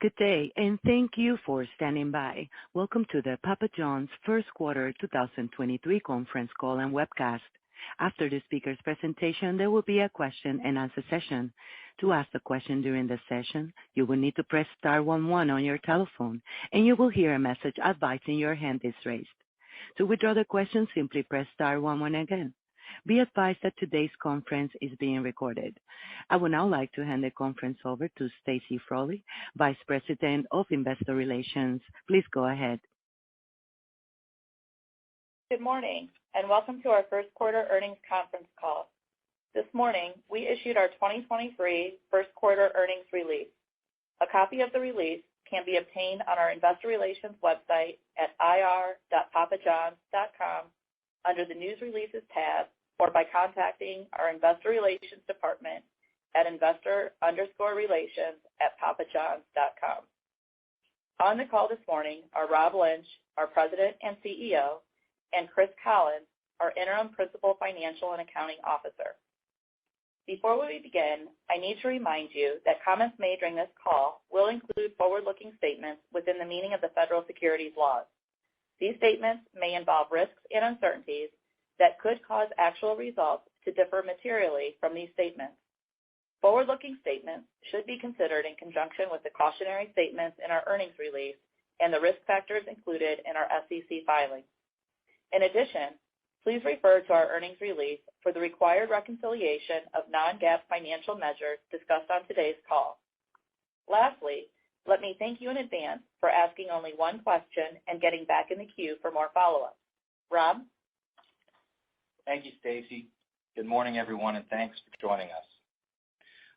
Good day, and thank you for standing by. Welcome to the Papa John's first quarter 2023 conference call and webcast. After the speaker's presentation, there will be a question-and-answer session. To ask a question during the session, you will need to press star 11 on your telephone, and you will hear a message advising your hand is raised. To withdraw the question, simply press star 11 again. Be advised that today's conference is being recorded. I would now like to hand the conference over to Stacy Frole, Vice President of Investor Relations. Please go ahead. Good morning, and welcome to our first quarter earnings conference call. This morning, we issued our 2023 first quarter earnings release. A copy of the release can be obtained on our investor relations website at ir.papajohns.com under the News Releases tab, or by contacting our investor relations department at investor_relations@papajohns.com. On the call this morning are Rob Lynch, our President and CEO, and Chris Collins, our Interim Principal Financial and Accounting Officer. Before we begin, I need to remind you that comments made during this call will include forward-looking statements within the meaning of the federal securities laws. These statements may involve risks and uncertainties that could cause actual results to differ materially from these statements. Forward-looking statements should be considered in conjunction with the cautionary statements in our earnings release and the risk factors included in our SEC filings. In addition, please refer to our earnings release for the required reconciliation of non-GAAP financial measures discussed on today's call. Lastly, let me thank you in advance for asking only one question and getting back in the queue for more follow-ups. Rob? Thank you, Stacy. Good morning, everyone, and thanks for joining us.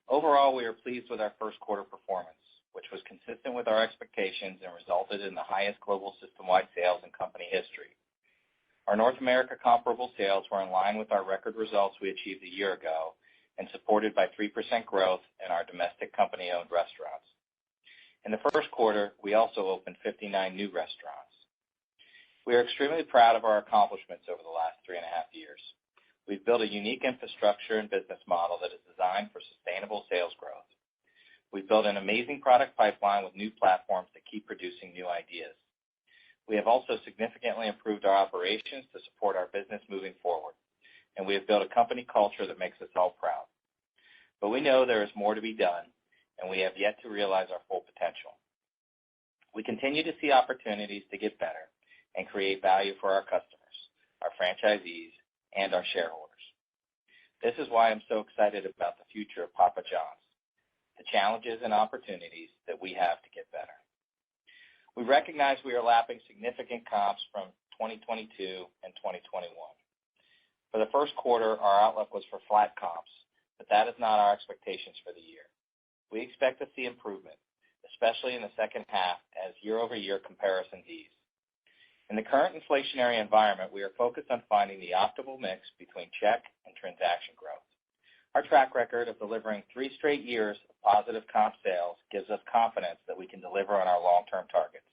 Overall, we are pleased with our first quarter performance, which was consistent with our expectations and resulted in the highest global system-wide sales in company history. Our North America comparable sales were in line with our record results we achieved a year ago and supported by 3% growth in our domestic company-owned restaurants. In the first quarter, we also opened 59 new restaurants. We are extremely proud of our accomplishments over the last 3.5 years. We've built a unique infrastructure and business model that is designed for sustainable sales growth. We've built an amazing product pipeline with new platforms that keep producing new ideas. We have also significantly improved our operations to support our business moving forward, and we have built a company culture that makes us all proud. But we know there is more to be done, and we have yet to realize our full potential. We continue to see opportunities to get better and create value for our customers, our franchisees, and our shareholders. This is why I'm so excited about the future of Papa John's, the challenges and opportunities that we have to get better. We recognize we are lapping significant comps from 2022 and 2021. For the first quarter, our outlook was for flat comps, but that is not our expectations for the year. We expect to see improvement, especially in the second half as year-over-year comparisons ease. In the current inflationary environment, we are focused on finding the optimal mix between check and transaction growth. Our track record of delivering 3 straight years of positive comp sales gives us confidence that we can deliver on our long-term targets.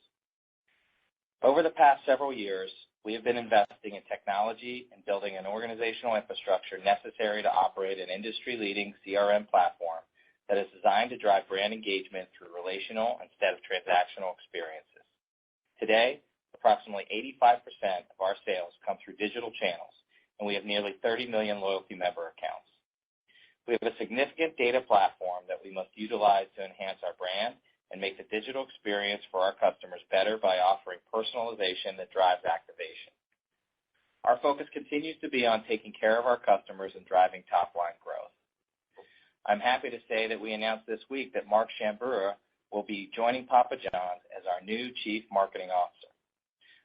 Over the past several years, we have been investing in technology and building an organizational infrastructure necessary to operate an industry-leading CRM platform that is designed to drive brand engagement through relational instead of transactional experiences. Today, approximately 85% of our sales come through digital channels, and we have nearly 30 million loyalty member accounts. We have a significant data platform that we must utilize to enhance our brand and make the digital experience for our customers better by offering personalization that drives activation. Our focus continues to be on taking care of our customers and driving top-line growth. I'm happy to say that we announced this week that Mark Shambura will be joining Papa John's as our new Chief Marketing Officer.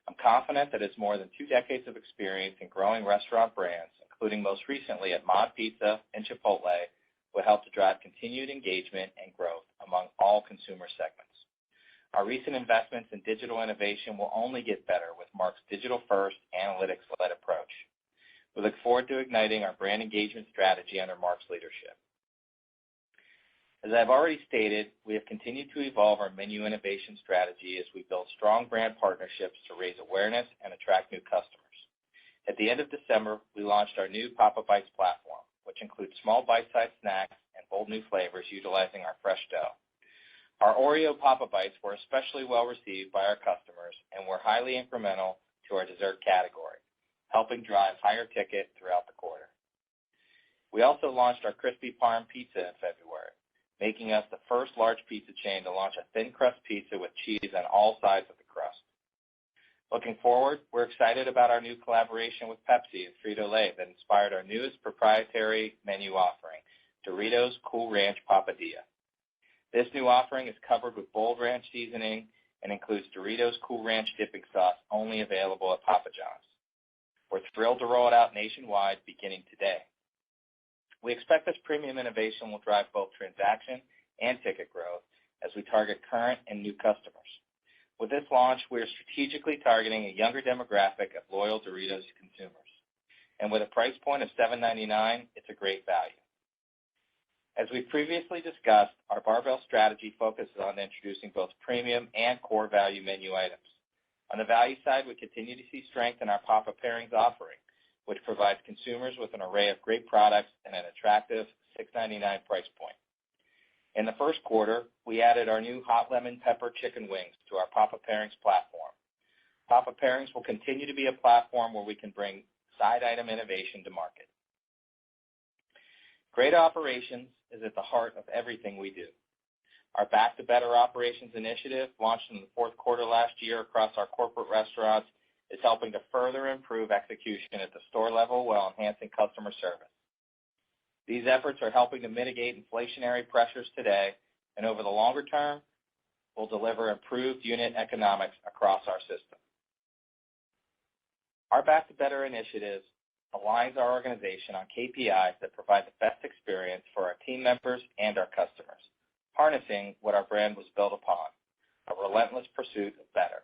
I'm confident that his more than 2 decades of experience in growing restaurant brands, including most recently at Mod Pizza and Chipotle, will help to drive continued engagement and growth among all consumer segments. Our recent investments in digital innovation will only get better with Mark's digital-first, analytics-led approach. We look forward to igniting our brand engagement strategy under Mark's leadership. As I've already stated, we have continued to evolve our menu innovation strategy as we build strong brand partnerships to raise awareness and attract new customers. At the end of December, we launched our new Papa Bites platform, which includes small bite-sized snacks and bold new flavors utilizing our fresh dough. Our Oreo Papa Bites were especially well received by our customers and were highly incremental to our dessert category, helping drive higher ticket throughout the quarter. We also launched our Crispy Parm Pizza in February, making us the first large pizza chain to launch a thin crust pizza with cheese on all sides of the crust. Looking forward, we're excited about our new collaboration with Pepsi and Frito-Lay that inspired our newest proprietary menu offering, Doritos Cool Ranch Papadilla. This new offering is covered with bold ranch seasoning and includes Doritos Cool Ranch dipping sauce only available at Papa John's. We're thrilled to roll it out nationwide beginning today. We expect this premium innovation will drive both transaction and ticket growth as we target current and new customers. With this launch, we are strategically targeting a younger demographic of loyal Doritos consumers. And with a price point of $7.99, it's a great value. As we previously discussed, our barbell strategy focuses on introducing both premium and core value menu items. On the value side, we continue to see strength in our Papa Pairings offering, which provides consumers with an array of great products and an attractive $6.99 price point. In the first quarter, we added our new hot lemon pepper chicken wings to our Papa Pairings platform. Papa Pairings will continue to be a platform where we can bring side item innovation to market. Great operations is at the heart of everything we do. Our Back to Better Operations initiative, launched in the fourth quarter last year across our corporate restaurants, is helping to further improve execution at the store level while enhancing customer service. These efforts are helping to mitigate inflationary pressures today, and over the longer term, will deliver improved unit economics across our system. Our Back to Better initiative aligns our organization on KPIs that provide the best experience for our team members and our customers, harnessing what our brand was built upon, a relentless pursuit of better.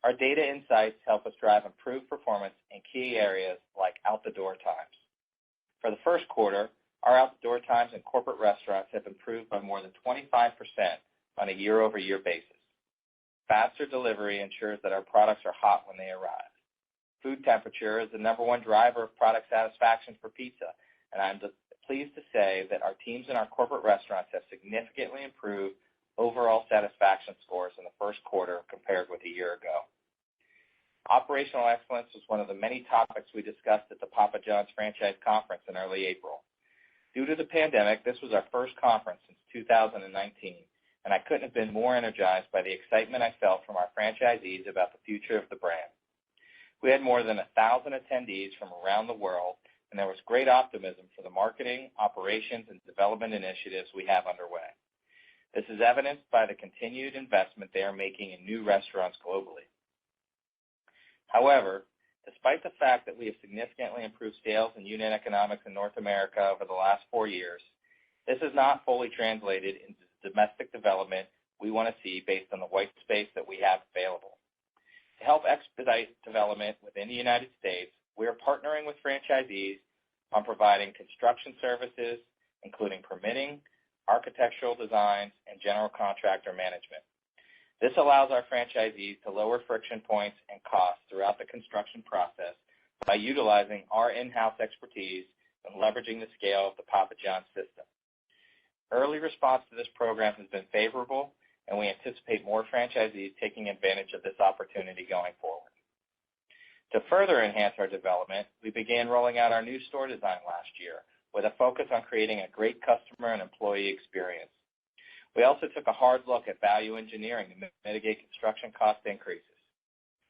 Our data insights help us drive improved performance in key areas like out-the-door times. For the first quarter, our out-the-door times in corporate restaurants have improved by more than 25% on a year-over-year basis. Faster delivery ensures that our products are hot when they arrive. Food temperature is the number one driver of product satisfaction for pizza, and I'm pleased to say that our teams in our corporate restaurants have significantly improved overall satisfaction scores in the first quarter compared with a year ago. Operational excellence was one of the many topics we discussed at the Papa John's Franchise Conference in early April. Due to the pandemic, this was our first conference since 2019, and I couldn't have been more energized by the excitement I felt from our franchisees about the future of the brand. We had more than 1,000 attendees from around the world, and there was great optimism for the marketing, operations, and development initiatives we have underway. This is evidenced by the continued investment they are making in new restaurants globally. However, despite the fact that we have significantly improved sales and unit economics in North America over the last 4 years, this is not fully translated into the domestic development we want to see based on the white space that we have available. To help expedite development within the United States, we are partnering with franchisees on providing construction services, including permitting, architectural designs, and general contractor management. This allows our franchisees to lower friction points and costs throughout the construction process by utilizing our in-house expertise and leveraging the scale of the Papa John's system. Early response to this program has been favorable, and we anticipate more franchisees taking advantage of this opportunity going forward. To further enhance our development, we began rolling out our new store design last year with a focus on creating a great customer and employee experience. We also took a hard look at value engineering to mitigate construction cost increases.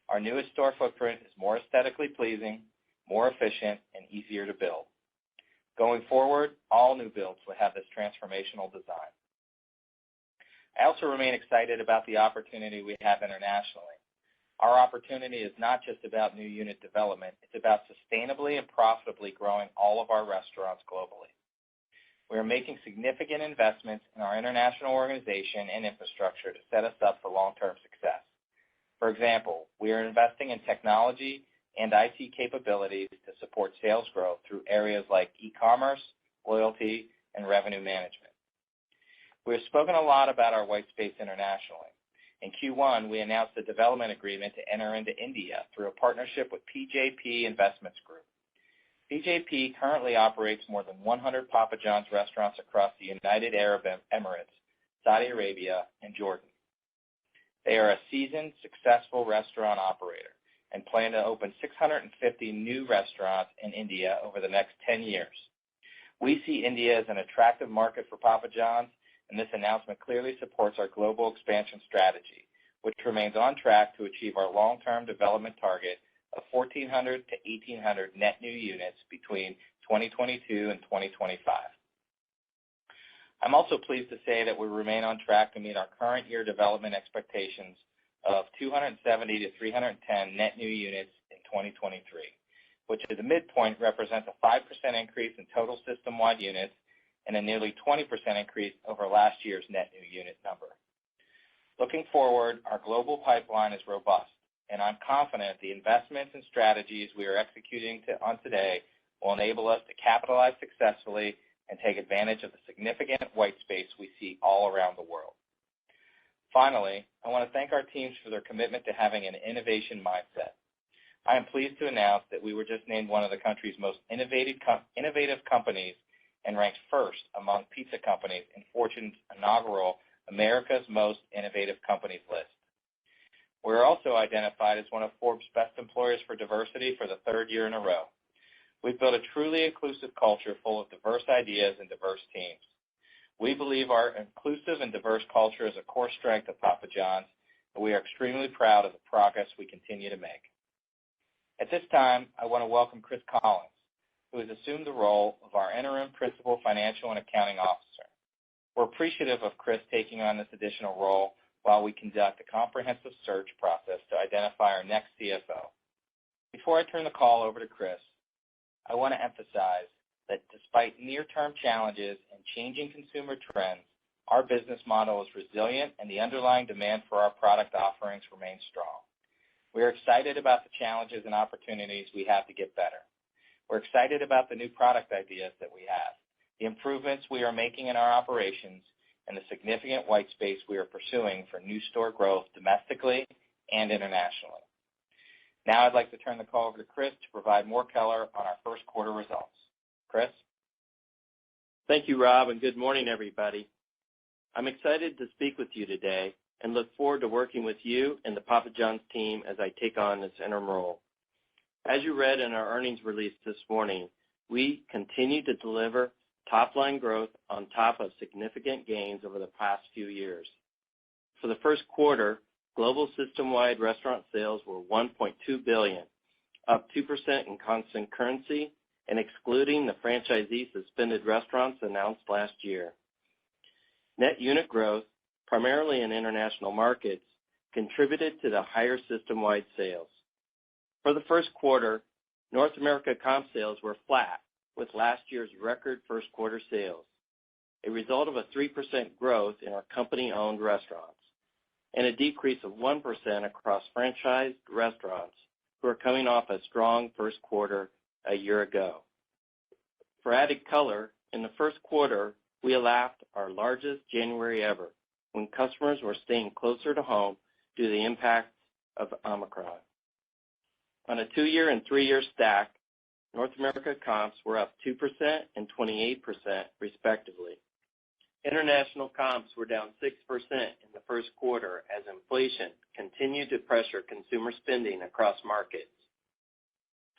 Our newest store footprint is more aesthetically pleasing, more efficient, and easier to build. Going forward, all new builds will have this transformational design. I also remain excited about the opportunity we have internationally. Our opportunity is not just about new unit development, it's about sustainably and profitably growing all of our restaurants globally. We are making significant investments in our international organization and infrastructure to set us up for long-term success. For example, we are investing in technology and IT capabilities to support sales growth through areas like e-commerce, loyalty, and revenue management. We have spoken a lot about our white space internationally. In Q1, we announced a development agreement to enter into India through a partnership with PJP Investments Group. PJP currently operates more than 100 Papa John's restaurants across the United Arab Emirates, Saudi Arabia, and Jordan. They are a seasoned, successful restaurant operator and plan to open 650 new restaurants in India over the next 10 years. We see India as an attractive market for Papa John's, and this announcement clearly supports our global expansion strategy, which remains on track to achieve our long-term development target of 1,400 to 1,800 net new units between 2022 and 2025. I'm also pleased to say that we remain on track to meet our current year development expectations of 270 to 310 net new units in 2023, which at the midpoint represents a 5% increase in total system-wide units and a nearly 20% increase over last year's net new unit number. Looking forward, our global pipeline is robust, and I'm confident the investments and strategies we are executing on today will enable us to capitalize successfully and take advantage of the significant white space we see all around the world. Finally, I want to thank our teams for their commitment to having an innovation mindset. I am pleased to announce that we were just named one of the country's most innovative companies and ranked first among pizza companies in Fortune's inaugural America's Most Innovative Companies list. We're also identified as one of Forbes' Best Employers for Diversity for the third year in a row. We've built a truly inclusive culture full of diverse ideas and diverse teams. We believe our inclusive and diverse culture is a core strength of Papa John's, and we are extremely proud of the progress we continue to make. At this time, I want to welcome Chris Collins, who has assumed the role of our interim principal financial and accounting officer. We're appreciative of Chris taking on this additional role while we conduct a comprehensive search process to identify our next CFO. Before I turn the call over to Chris, I want to emphasize that despite near-term challenges and changing consumer trends, our business model is resilient and the underlying demand for our product offerings remains strong. We are excited about the challenges and opportunities we have to get better. We're excited about the new product ideas that we have, the improvements we are making in our operations, and the significant white space we are pursuing for new store growth domestically and internationally. Now I'd like to turn the call over to Chris to provide more color on our first quarter results. Chris? Thank you, Rob, and good morning, everybody. I'm excited to speak with you today and look forward to working with you and the Papa John's team as I take on this interim role. As you read in our earnings release this morning, we continue to deliver top-line growth on top of significant gains over the past few years. For the first quarter, global system-wide restaurant sales were $1.2 billion, up 2% in constant currency and excluding the franchisee suspended restaurants announced last year. Net unit growth, primarily in international markets, contributed to the higher system-wide sales. For the first quarter, North America comp sales were flat with last year's record first quarter sales, a result of a 3% growth in our company-owned restaurants and a decrease of 1% across franchised restaurants who are coming off a strong first quarter a year ago. For added color, in the first quarter, we lapped our largest January ever when customers were staying closer to home due to the impact of Omicron. On a 2-year and 3-year stack, North America comps were up 2% and 28% respectively. International comps were down 6% in the first quarter as inflation continued to pressure consumer spending across markets.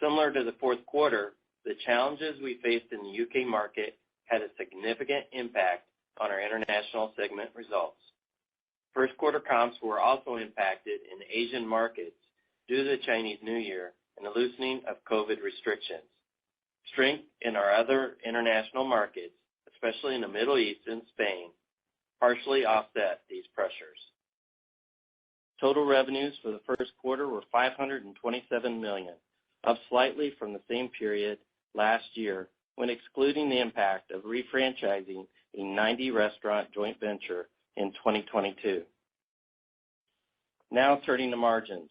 Similar to the fourth quarter, the challenges we faced in the UK market had a significant impact on our international segment results. First quarter comps were also impacted in Asian markets due to the Chinese New Year and the loosening of COVID restrictions. Strength in our other international markets, especially in the Middle East and Spain, partially offset these pressures. Total revenues for the first quarter were $527 million, up slightly from the same period last year when excluding the impact of refranchising a 90-restaurant joint venture in 2022. Now turning to margins.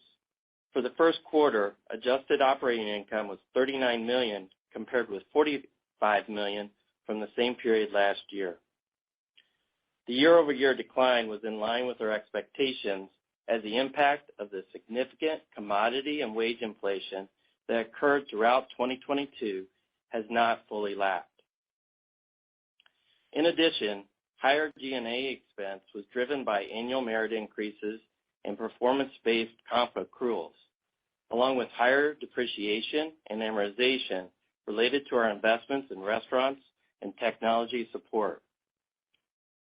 For the first quarter, adjusted operating income was $39 million compared with $45 million from the same period last year. The year-over-year decline was in line with our expectations as the impact of the significant commodity and wage inflation that occurred throughout 2022 has not fully lapped. In addition, higher G&A expense was driven by annual merit increases and performance-based comp accruals, along with higher depreciation and amortization related to our investments in restaurants and technology support.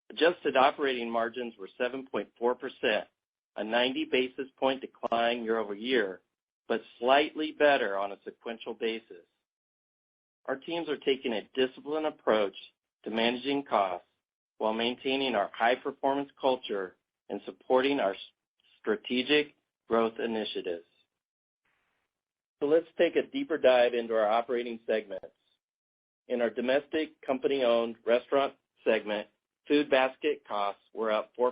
Adjusted operating margins were 7.4%, a 90 basis point decline year over year, but slightly better on a sequential basis. Our teams are taking a disciplined approach to managing costs while maintaining our high-performance culture and supporting our strategic growth initiatives. So let's take a deeper dive into our operating segments. In our domestic company-owned restaurant segment, food basket costs were up 4%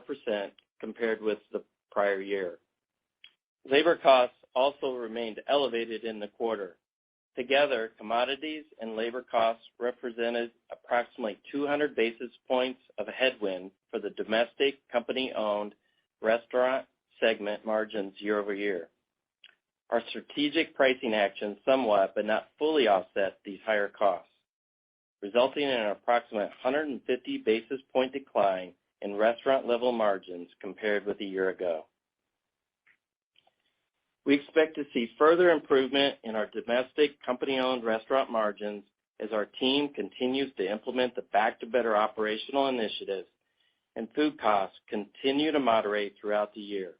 compared with the prior year. Labor costs also remained elevated in the quarter. Together, commodities and labor costs represented approximately 200 basis points of a headwind for the domestic company-owned restaurant segment margins year over year. Our strategic pricing actions somewhat but not fully offset these higher costs, resulting in an approximate 150 basis point decline in restaurant-level margins compared with a year ago. We expect to see further improvement in our domestic company-owned restaurant margins as our team continues to implement the Back to Better operational initiatives and food costs continue to moderate throughout the year.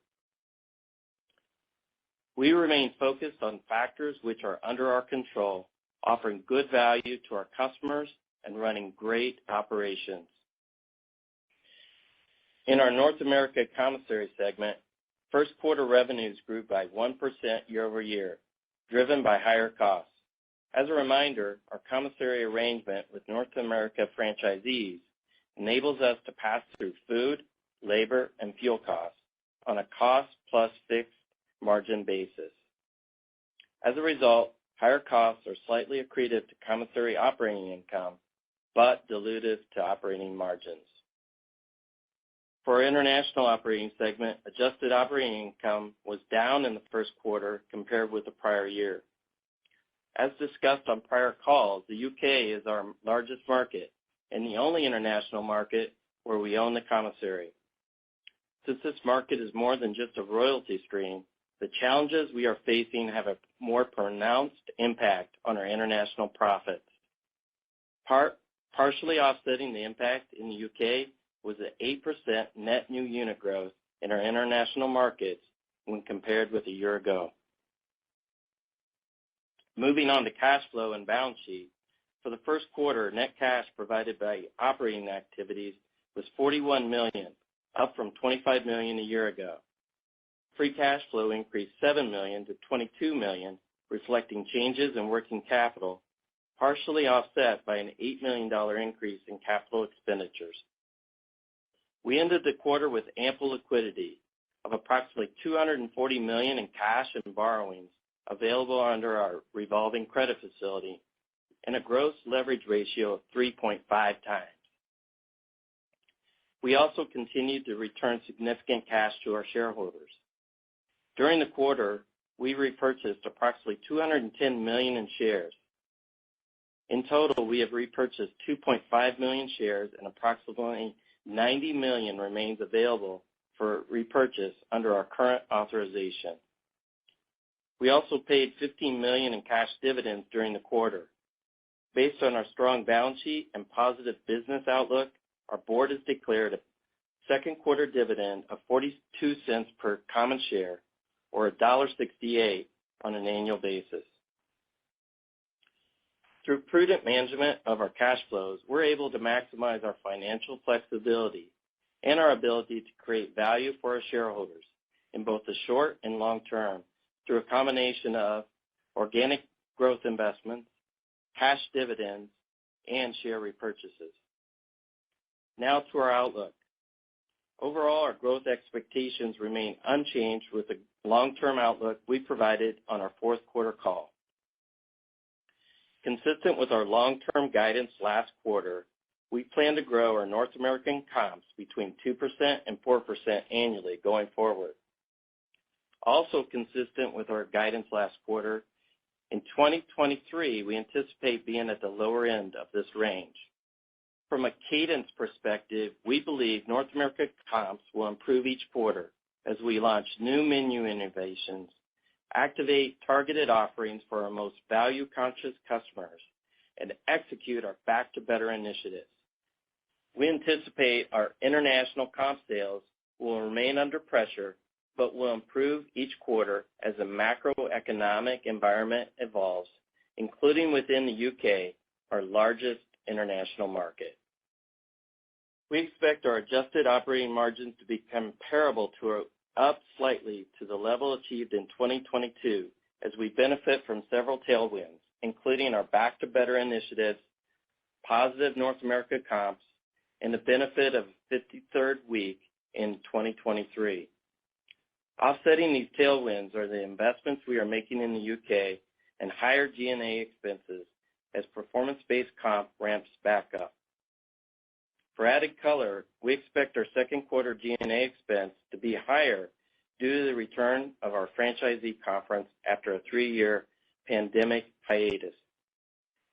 We remain focused on factors which are under our control, offering good value to our customers and running great operations. In our North America commissary segment, first quarter revenues grew by 1% year over year, driven by higher costs. As a reminder, our commissary arrangement with North America franchisees enables us to pass through food, labor, and fuel costs on a cost plus fixed margin basis. As a result, higher costs are slightly accretive to commissary operating income, but dilutive to operating margins. For our international operating segment, adjusted operating income was down in the first quarter compared with the prior year. As discussed on prior calls, the UK is our largest market and the only international market where we own the commissary. Since this market is more than just a royalty stream, the challenges we are facing have a more pronounced impact on our international profits. Partially offsetting the impact in the UK was an 8% net new unit growth in our international markets when compared with a year ago. Moving on to cash flow and balance sheet, for the first quarter, net cash provided by operating activities was $41 million, up from $25 million a year ago. Free cash flow increased $7 million to $22 million, reflecting changes in working capital, partially offset by an $8 million increase in capital expenditures. We ended the quarter with ample liquidity of approximately $240 million in cash and borrowings available under our revolving credit facility and a gross leverage ratio of 3.5 times. We also continued to return significant cash to our shareholders. During the quarter, we repurchased approximately $210 million in shares. In total, we have repurchased 2.5 million shares and approximately 90 million remains available for repurchase under our current authorization. We also paid $15 million in cash dividends during the quarter. Based on our strong balance sheet and positive business outlook, our board has declared a second quarter dividend of 42 cents per common share, or $1.68 on an annual basis. Through prudent management of our cash flows, we're able to maximize our financial flexibility and our ability to create value for our shareholders in both the short and long term through a combination of organic growth investments, cash dividends, and share repurchases. Now to our outlook. Overall, our growth expectations remain unchanged with the long-term outlook we provided on our fourth quarter call. Consistent with our long-term guidance last quarter, we plan to grow our North American comps between 2% and 4% annually going forward. Also consistent with our guidance last quarter, in 2023, we anticipate being at the lower end of this range. From a cadence perspective, we believe North America comps will improve each quarter as we launch new menu innovations, activate targeted offerings for our most value-conscious customers, and execute our Back to Better initiatives. We anticipate our international comp sales will remain under pressure, but will improve each quarter as the macroeconomic environment evolves, including within the UK, our largest international market. We expect our adjusted operating margins to be comparable to up slightly to the level achieved in 2022 as we benefit from several tailwinds, including our Back to Better initiatives, positive North America comps, and the benefit of 53rd week in 2023. Offsetting these tailwinds are the investments we are making in the UK and higher G&A expenses as performance-based comp ramps back up. For added color, we expect our second quarter G&A expense to be higher due to the return of our franchisee conference after a 3-year pandemic hiatus.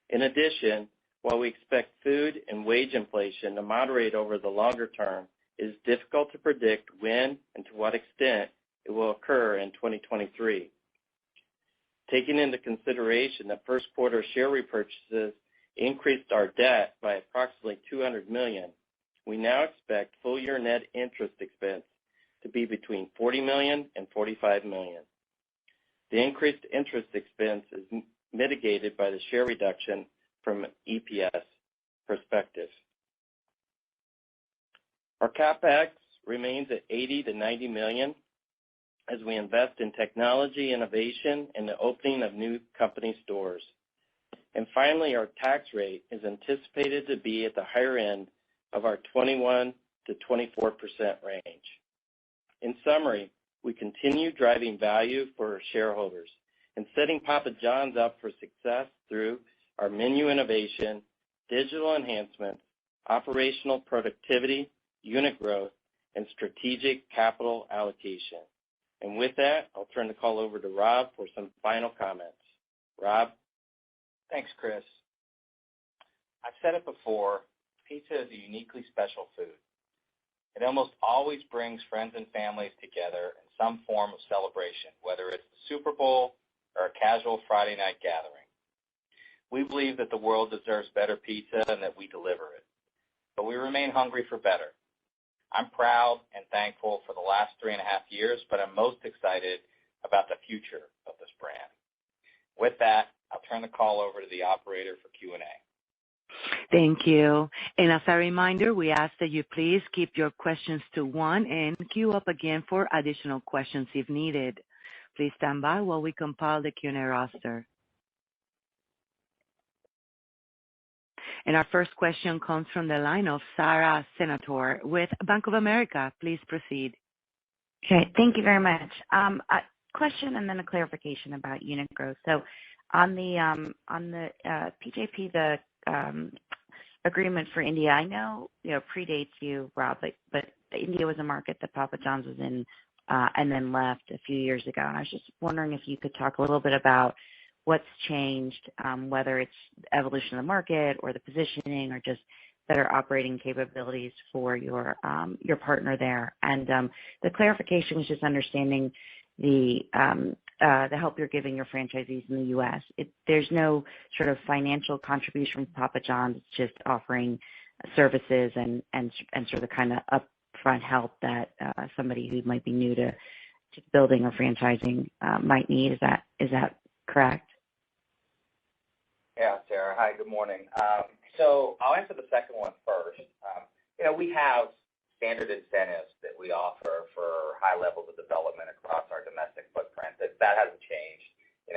In addition, while we expect food and wage inflation to moderate over the longer term, it is difficult to predict when and to what extent it will occur in 2023. Taking into consideration that first quarter share repurchases increased our debt by approximately $200 million, we now expect full year net interest expense to be between $40 million and $45 million. The increased interest expense is mitigated by the share reduction from an EPS perspective. Our CapEx remains at $80 to $90 million as we invest in technology innovation and the opening of new company stores. And finally, our tax rate is anticipated to be at the higher end of our 21 to 24% range. In summary, we continue driving value for our shareholders and setting Papa John's up for success through our menu innovation, digital enhancements, operational productivity, unit growth, and strategic capital allocation. And with that, I'll turn the call over to Rob for some final comments. Rob? Thanks, Chris. I've said it before, pizza is a uniquely special food. It almost always brings friends and families together in some form of celebration, whether it's the Super Bowl or a casual Friday night gathering. We believe that the world deserves better pizza and that we deliver it. But we remain hungry for better. I'm proud and thankful for the last 3.5 years, but I'm most excited about the future of this brand. With that, I'll turn the call over to the operator for Q&A. Thank you. And as a reminder, we ask that you please keep your questions to one and queue up again for additional questions if needed. Please stand by while we compile the Q&A roster. And our first question comes from the line of Sara Senatore with Bank of America. Please proceed. Okay, thank you very much. A question and then a clarification about unit growth. So on the PJP, the agreement for India, I know, predates you, Rob, but India was a market that Papa John's was in and then left a few years ago. And I was just wondering if you could talk a little bit about what's changed, whether it's the evolution of the market or the positioning or just better operating capabilities for your partner there. And the clarification was just understanding the help you're giving your franchisees in the U.S. There's no sort of financial contribution from Papa John's. It's just offering services and sort of kind of upfront help that somebody who might be new to building or franchising might need. Is that correct? Yeah, Sarah. Hi, good morning. So I'll answer the second one first. We have standard incentives that we offer for high levels of development across our domestic footprint. That hasn't changed.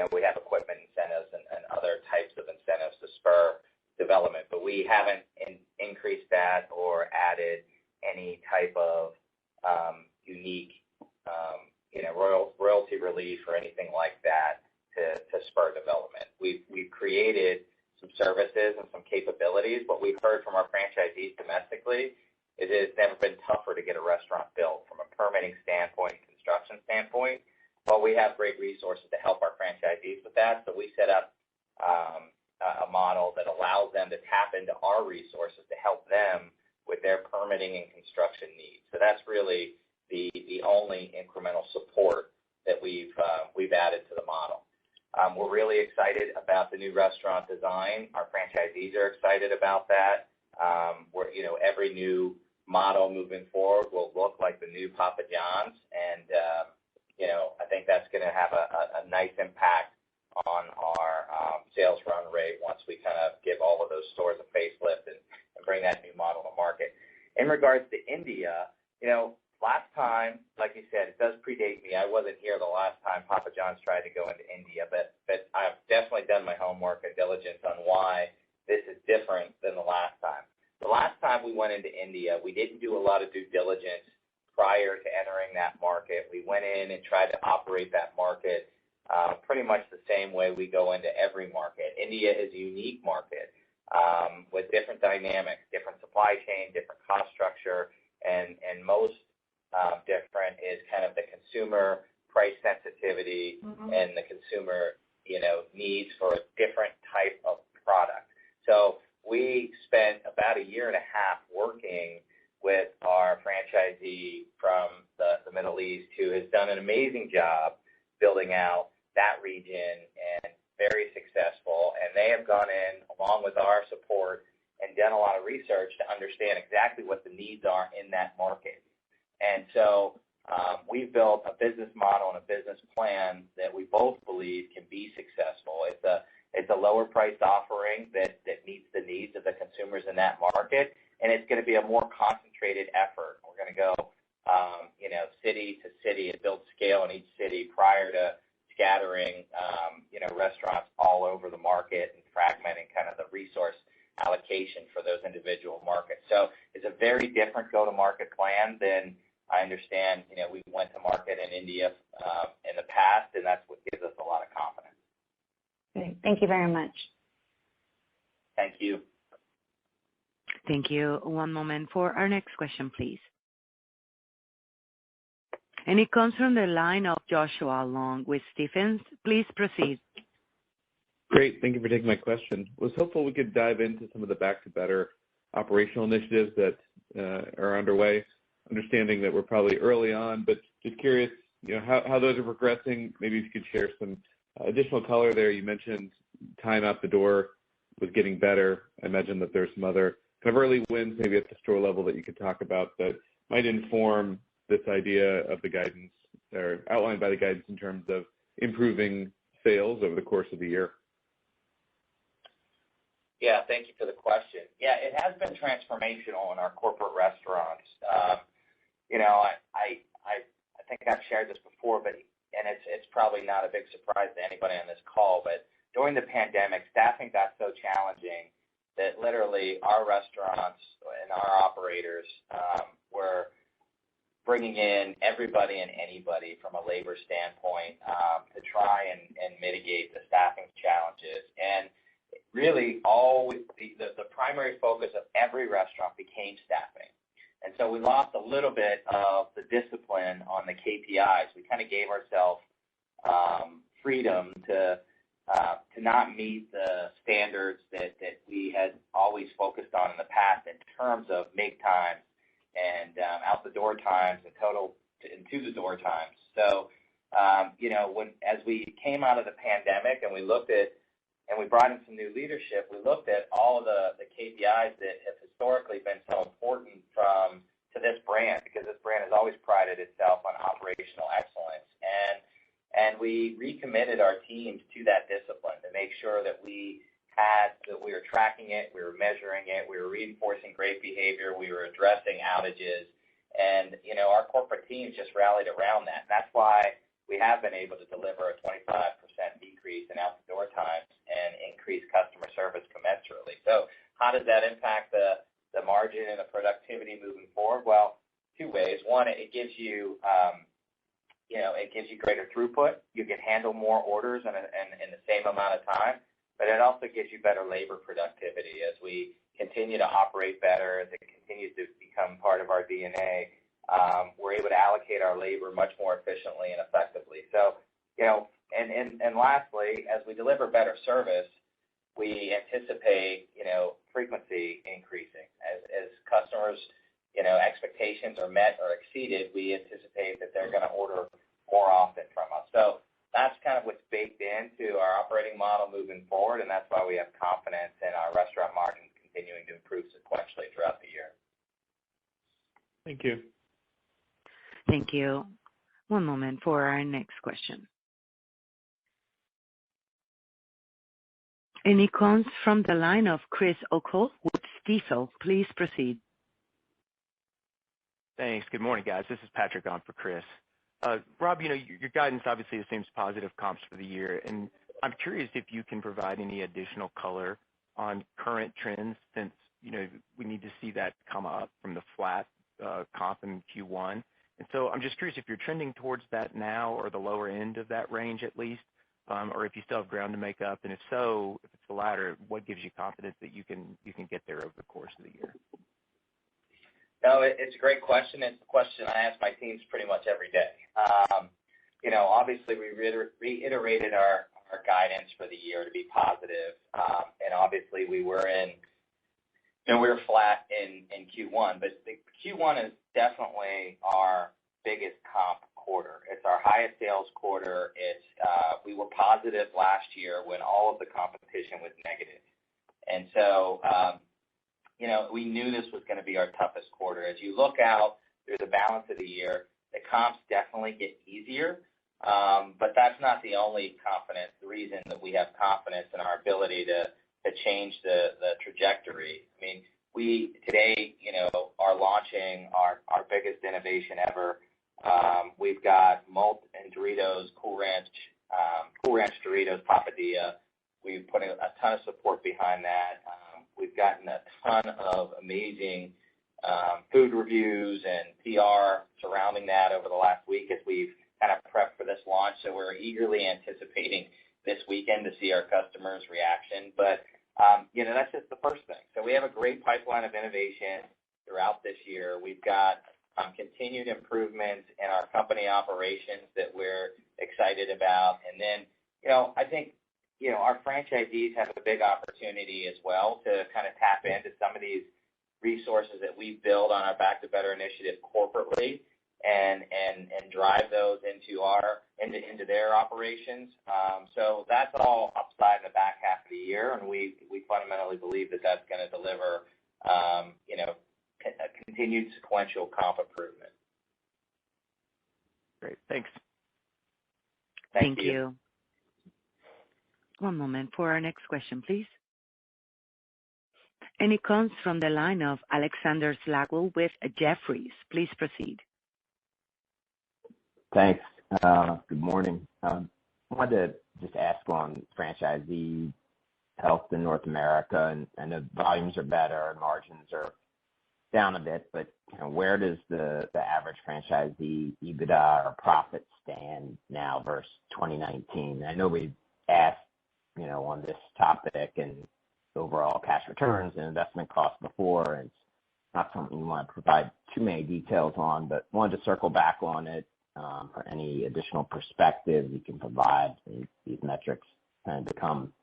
We have equipment incentives and other types of incentives to spur development, but we haven't increased that or added any type of unique, royalty relief or anything like that to spur development. We've created some services and some capabilities. What we've heard from our franchisees domestically is it's never been tougher to get a restaurant built from a permitting standpoint, construction standpoint. Well, we have great resources to help our franchisees with that. So we set up a model that allows them to tap into our resources to help them with their permitting and construction needs. So that's really the only incremental support that we've added to the model. We're really excited about the new restaurant design. Our franchisees are excited about that. Every new model moving forward will look like the new Papa John's, and I think that's going to have a nice impact on our sales run rate once we kind of give all of those stores a facelift and bring that new model to market. In regards to India, last time, like you said, it does predate me. I wasn't here the last time Papa John's tried to go into India, but I've definitely done my homework and diligence on why this is different than the last time. The last time we went into India, we didn't do a lot of due diligence prior to entering that market. We went in and tried to operate that market pretty much the same way we go into every market. India is a unique market with different dynamics, different supply chain, different cost structure, and most different is kind of the consumer price sensitivity and the consumer, needs for a different type of product. So we spent about a year and a half working with our franchisee from the Middle East, who has done an amazing job building out that region and very successful. And they have gone in, along with our support, and done a lot of research to understand exactly what the needs are in that market. And so we've built a business model and a business plan that we both believe can be successful. It's a lower priced offering that meets the needs of the consumers in that market, and it's going to be a more concentrated effort. We're going to go, city to city and build scale in each city prior to scattering, restaurants all over the market and fragmenting kind of the resource allocation for those individual markets. So it's a very different go-to-market plan than I understand, we went to market in India in the past, and that's what gives us a lot of confidence. Great. Thank you very much. Thank you. Thank you. One moment for our next question, please. And it comes from the line of Joshua Long with Stephens. Please proceed. Great. Thank you for taking my question. I was hopeful we could dive into some of the Back to Better operational initiatives that are underway, understanding that we're probably early on, but just curious, how those are progressing. Maybe if you could share some additional color there. You mentioned time out the door was getting better. I imagine that there's some other kind of early wins maybe at the store level that you could talk about that might inform this idea of the guidance or outlined by the guidance in terms of improving sales over the course of the year. Yeah, thank you for the question. Yeah, it has been transformational in our corporate restaurants. I think I've shared this before, and it's probably not a big surprise to anybody on this call, but during the pandemic, staffing got so challenging that literally our restaurants and our operators were bringing in everybody and anybody from a labor standpoint to try and mitigate the staffing challenges. And really, the primary focus of every restaurant became staffing. And so we lost a little bit of the discipline on the KPIs. We kind of gave ourselves freedom to not meet the standards that we had always focused on in the past in terms of make times and out the door times and total and to the door times. So, as we came out of the pandemic and we looked at and we brought in some new leadership, we looked at all of the KPIs that have historically been so important to this brand, because this brand has always prided itself on operational excellence. And we recommitted our teams to that discipline to make sure that we were tracking it, we were measuring it, we were reinforcing great behavior, we were addressing outages, and our corporate teams just rallied around that. That's why we have been able to deliver a 25% decrease in out the door times and increase customer service commensurately. So how does that impact the margin and the productivity moving forward? Well, two ways. One, it gives you greater throughput. You can handle more orders in the same amount of time, but it also gives you better labor productivity as we continue to operate better, as it continues to become part of our DNA. We're able to allocate our labor much more efficiently and effectively. So, and lastly, as we deliver better service, we anticipate, frequency increasing. As customers, expectations are met or exceeded, we anticipate that they're going to order more often from us. So that's kind of what's baked into our operating model moving forward, and that's why we have confidence in our restaurant margins continuing to improve sequentially throughout the year. Thank you. Thank you. One moment for our next question. And it comes from the line of Chris O'Cull with Stifel. Please proceed. Thanks. Good morning, guys. This is Patrick on for Chris. Rob, your guidance obviously assumes positive comps for the year, and I'm curious if you can provide any additional color on current trends since, we need to see that come up from the flat comp in Q1. And so I'm just curious if you're trending towards that now or the lower end of that range at least, or if you still have ground to make up. And if so, if it's the latter, what gives you confidence that you can get there over the course of the year? No, it's a great question. It's a question I ask my teams pretty much every day. Obviously we reiterated our guidance for the year to be positive, and obviously we were flat in Q1, but the Q1 is definitely our biggest comp quarter. It's our highest sales quarter. We were positive last year when all of the competition was negative, and so we knew this was going to be our toughest quarter. As you look out through the balance of the year, the comps definitely get easier, but that's not the only reason that we have confidence in our ability to change the trajectory. I mean, we today, are launching our biggest innovation ever. We've got Malt and Doritos, Cool Ranch Doritos Papadilla. We've put a ton of support behind that. We've gotten a ton of amazing food reviews and PR surrounding that over the last week as we've kind of prepped for this launch. So we're eagerly anticipating this weekend to see our customers' reaction. But, that's just the first thing. So we have a great pipeline of innovation throughout this year. We've got continued improvements in our company operations that we're excited about. And then, I think, our franchisees have a big opportunity as well to kind of tap into some of these resources that we've built on our Back to Better initiative corporately and drive those into their operations. So that's all upside in the back half of the year, and we fundamentally believe that that's going to deliver, a continued sequential comp improvement. Great. Thanks. Thank you. One moment for our next question, please. And it comes from the line of Alexander Slagle with Jefferies. Please proceed. Thanks. Good morning. I wanted to just ask on franchisee health in North America, and I know volumes are better and margins are down a bit, but where does the average franchisee EBITDA or profit stand now versus 2019? I know we've asked, on this topic and overall cash returns and investment costs before, and it's not something you want to provide too many details on, but wanted to circle back on it for any additional perspective you can provide. These metrics kind of become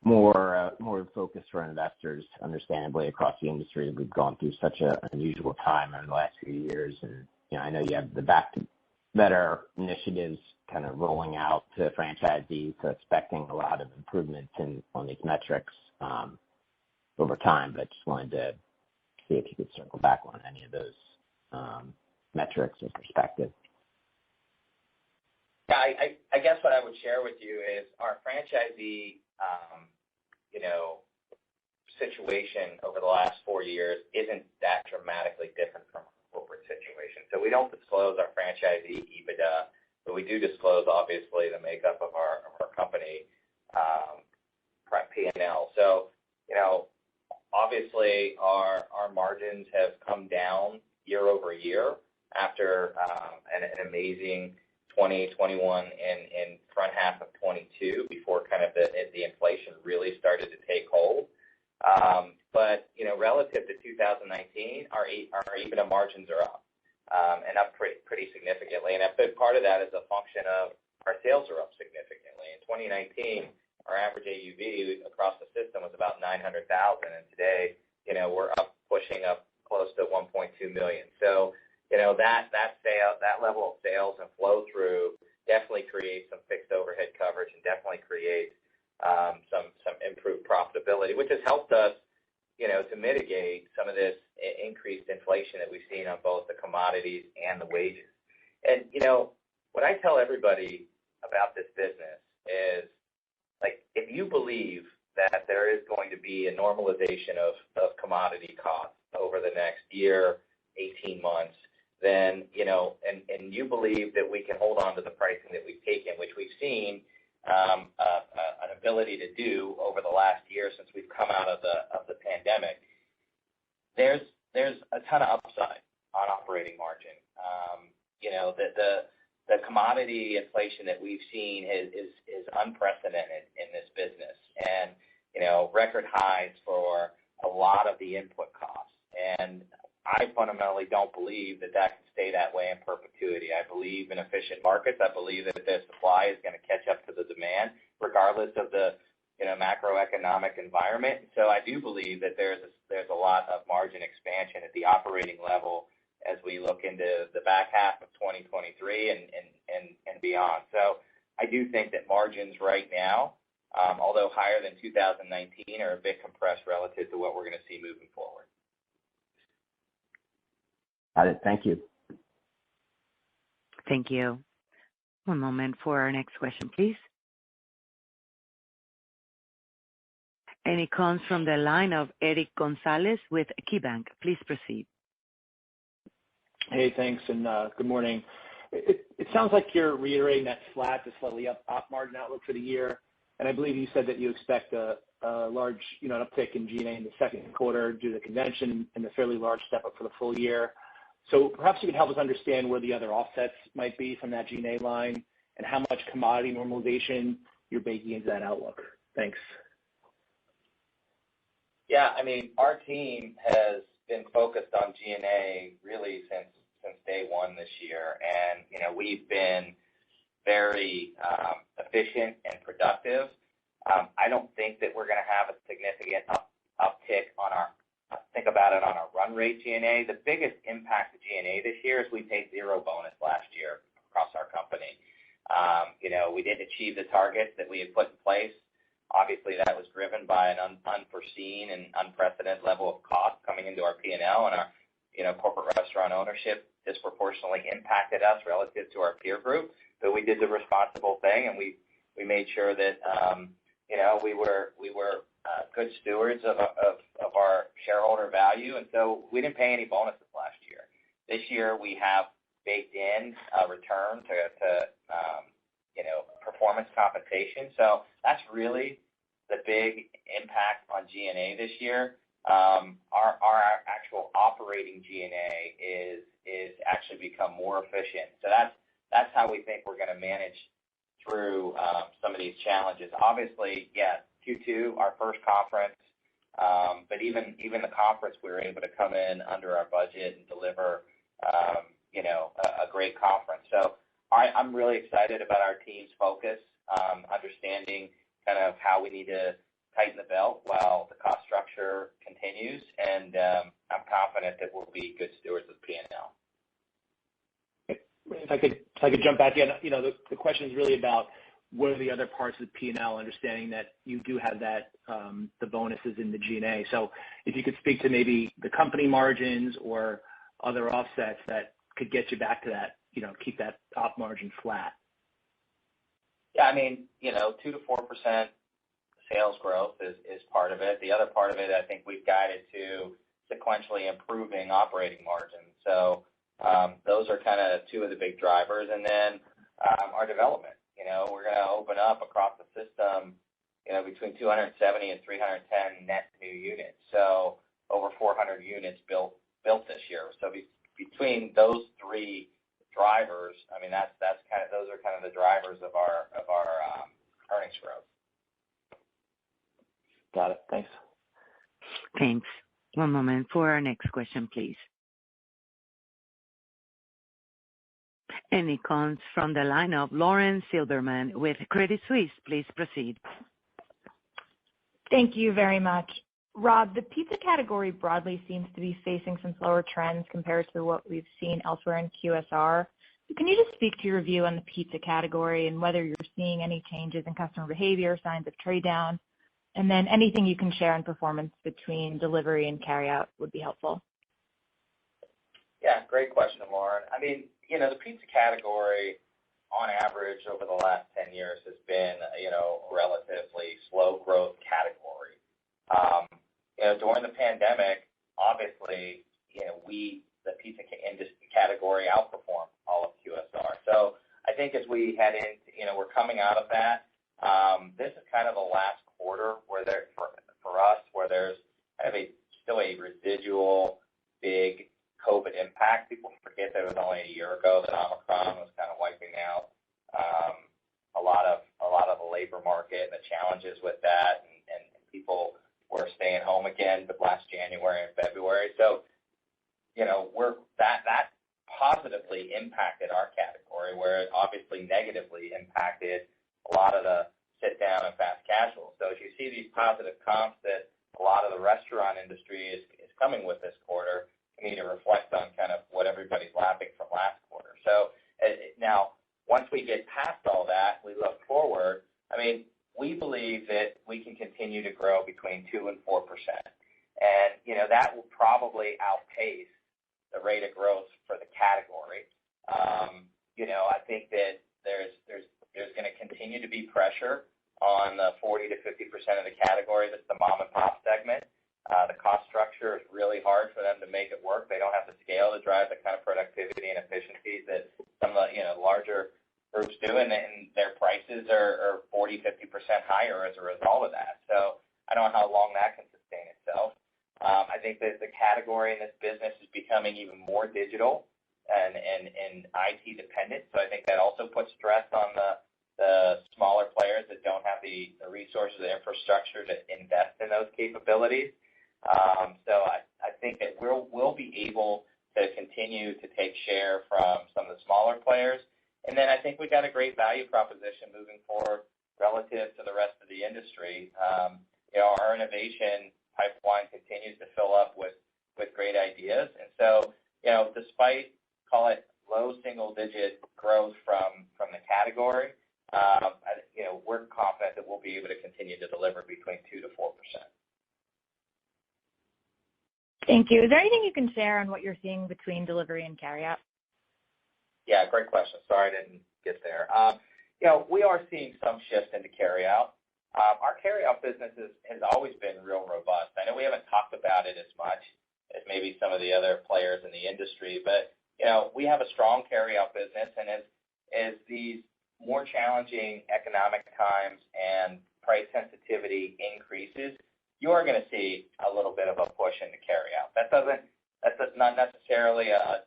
more focus for investors, understandably, across the industry. We've gone through such an unusual time in the last few years, and I know you have the Back to Better initiatives kind of rolling out to franchisees, so expecting a lot of improvements on these metrics over time, but just wanted to see if you could circle back on any of those metrics or perspective. Yeah, I guess what I would share with you is our franchisee, situation over the last 4 years isn't that dramatically different from our corporate situation. So we don't disclose our franchisee EBITDA, but we do disclose, obviously, the makeup of our company P&L. So, obviously our margins have come down year over year after an amazing 2021 and front half of 22 before kind of the inflation really started to take hold. But relative to 2019, our EBITDA margins are up and up pretty significantly. And a big part of that is a function of our sales are up significantly. In 2019, our average AUV across the system was about 900,000, and today, we're pushing up close to 1.2 million. So, that level of sales and flow through definitely creates some fixed overhead coverage and definitely creates some improved profitability, which has helped us, to mitigate some of this increased inflation that we've seen on both the commodities and the wages. And, what I tell everybody about this business is, like, if you believe that there is going to be a normalization of commodity costs over the next year, 18 months, then, and you believe that we can hold on to the pricing that we've taken, which we've seen an ability to do over the last year since we've come out of the pandemic, there's a ton of upside on operating margin. The commodity inflation that we've seen is unprecedented in this business, and record highs for a lot of the input costs. And I fundamentally don't believe that can stay that way in perpetuity. I believe in efficient markets. I believe that the supply is going to catch up to the demand, regardless of the macroeconomic environment. So I do believe that there's a lot of margin expansion at the operating level as we look into the back half of 2023 and beyond. So I do think that margins right now, although higher than 2019, are a bit compressed relative to what we're going to see moving forward. Got it. Thank you. Thank you. One moment for our next question, please. And it comes from the line of Eric Gonzalez with KeyBanc. Please proceed. Hey, thanks, and good morning. It sounds like you're reiterating that flat to slightly up margin outlook for the year, and I believe you said that you expect a large uptick in G&A in the second quarter due to the convention and the fairly large step up for the full year. So perhaps you could help us understand where the other offsets might be from that G&A line and how much commodity normalization you're baking into that outlook. Thanks. Yeah, I mean, our team has been focused on G&A really since day one this year, and we've been very efficient and productive. I don't think that we're going to have a significant uptick on our run rate G&A. The biggest impact to G&A this year is we paid zero bonus last year across our company. We didn't achieve the targets that we had put in place. Obviously, that was driven by an unforeseen and unprecedented level of cost coming into our P&L, and our corporate restaurant ownership disproportionately impacted us relative to our peer group. But we did the responsible thing, and we made sure that we were good stewards of our shareholder value, and so we didn't pay any bonuses last year. This year, we have baked in a return to performance compensation. So that's really the big impact on G&A this year. Our actual operating G&A is actually become more efficient. So that's how we think we're going to manage through some of these challenges. Obviously, yeah, Q2, our first conference, but even the conference, we were able to come in under our budget and deliver a great conference. So I'm really excited about our team's focus, understanding kind of how we need to tighten the belt while the cost structure continues, and I'm confident that we'll be good stewards of P&L. If I could jump back in, the question is really about what are the other parts of the P&L, understanding that you do have that the bonuses in the G&A. So if you could speak to maybe the company margins or other offsets that could get you back to that, keep that op margin flat. Yeah, I mean, 2 to 4% sales growth is part of it. The other part of it, I think we've guided to sequentially improving operating margins. So those are kind of two of the big drivers. And then our development. We're going to open up across the system, between 270 and 310 net new units. So over 400 units built this year. So between those three drivers, I mean, those are kind of the drivers of our earnings growth. Got it. Thanks. Thanks. One moment for our next question, please. And it comes from the line of Lauren Silberman with Credit Suisse. Please proceed. Thank you very much. Rob, the pizza category broadly seems to be facing some slower trends compared to what we've seen elsewhere in QSR. Can you just speak to your view on the pizza category and whether you're seeing any changes in customer behavior, signs of trade down? And then anything you can share on performance between delivery and carryout would be helpful. Yeah, great question, Lauren. I mean, the pizza category on average over the last 10 years has been, relatively slow growth category. During the pandemic, obviously, the pizza industry category outperformed all of QSR. So I think as we head into, we're coming out of that. This is kind of the last quarter where for us, where there's kind of still a residual big COVID impact. People forget that it was only a year ago that Omicron was kind of wiping out a lot of the labor market and the challenges with that, and people were staying home again, but last January and February. So, that positively impacted our category, where it obviously negatively impacted a lot of the sit down and fast casual. So as you see these positive comps that a lot of the restaurant industry is coming with this quarter, you need to reflect on kind of what everybody's lapping from last quarter. So now, once we get past all that, we look forward. I mean, we believe that we can continue to grow between 2 and 4%. And, that will probably outpace the rate of growth for the category. I think that there's going to continue to be pressure on the 40 to 50% of the category that's the mom and pop segment. The cost structure is really hard for them to make it work. They don't have the scale to drive the kind of productivity and efficiencies that some of the larger groups do, and their prices are 40, 50% higher as a result of that. So I don't know how long that can sustain itself. I think that the category in this business is becoming even more digital and IT dependent. So I think that also puts stress on the smaller players that don't have the resources and infrastructure to invest in those capabilities. So I think that we'll be able to continue to take share from some of the smaller players. And then I think we got a great value proposition moving forward relative to the rest of the industry. Our innovation pipeline continues to fill up with great ideas. And so, despite, call it, low single-digit growth from the category, we're confident that we'll be able to continue to deliver between 2 to 4%. Thank you. Is there anything you can share on what you're seeing between delivery and carryout? Yeah, great question. Sorry I didn't get there. We are seeing some shift into carryout. Our carryout business has always been real robust. I know we haven't talked about it as much as maybe some of the other players in the industry, but, we have a strong carryout business, and as these more challenging economic times and price sensitivity increases, you are going to see a little bit of a push into carryout. That's not necessarily a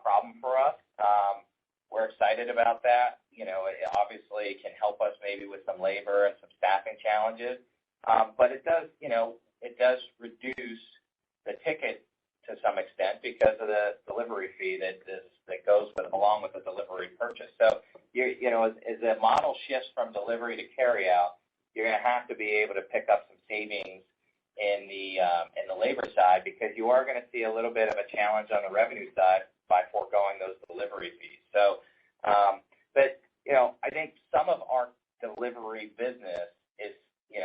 problem for us. We're excited about that. It obviously can help us maybe with some labor and some staffing challenges. But it does reduce the ticket to some extent because of the delivery fee that goes along with the delivery purchase. So as the model shifts from delivery to carryout, you're going to have to be able to pick up some savings in the labor side, because you are going to see a little bit of a challenge on the revenue side by foregoing those delivery fees. So, but I think some of our delivery business is,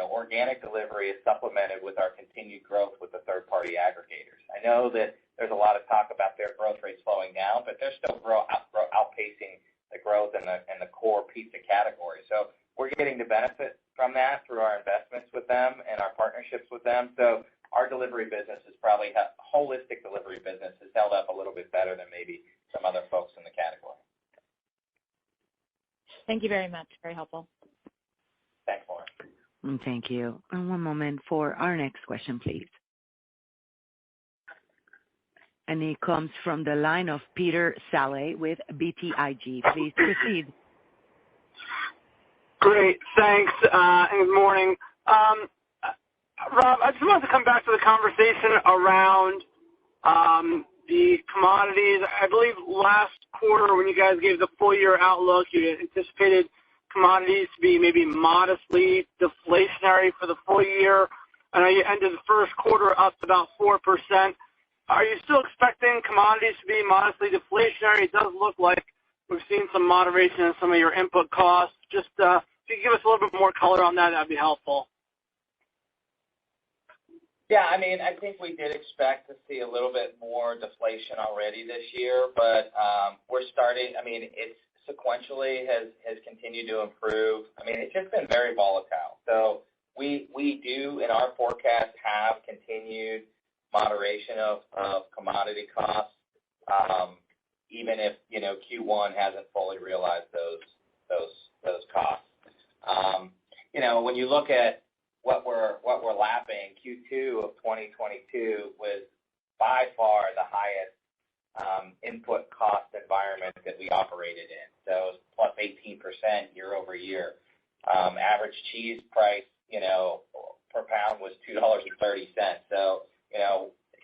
organic delivery is supplemented with our continued growth with the third-party aggregators. I know that there's a lot of talk about their growth rate slowing down, but they're still outpacing the growth in the core pizza category. So we're getting the benefit from that through our investments with them and our partnerships with them. So our delivery business is probably holistic delivery business has held up a little bit better than maybe some other folks in the category. Thank you very much. Very helpful. Thanks, Lauren. Thank you. And one moment for our next question, please. And it comes from the line of Peter Saleh with BTIG. Please proceed. Great. Thanks, and good morning. Rob, I just wanted to come back to the conversation around the commodities. I believe last quarter when you guys gave the full year outlook, you anticipated commodities to be maybe modestly deflationary for the full year. I know you ended the first quarter up about 4%. Are you still expecting commodities to be modestly deflationary? It does look like we've seen some moderation in some of your input costs. Just if you could give us a little bit more color on that, that'd be helpful. Yeah, I mean, I think we did expect to see a little bit more deflation already this year, but we're starting. I mean, it's sequentially has continued to improve. I mean, it's just been very volatile. So we do in our forecast have continued moderation of commodity costs, even if Q1 hasn't fully realized those costs. When you look at what we're lapping, Q2 of 2022 was by far the highest input cost environment that we operated in. So it was plus 18% year over year. Average cheese price, per pound was $2.30. So,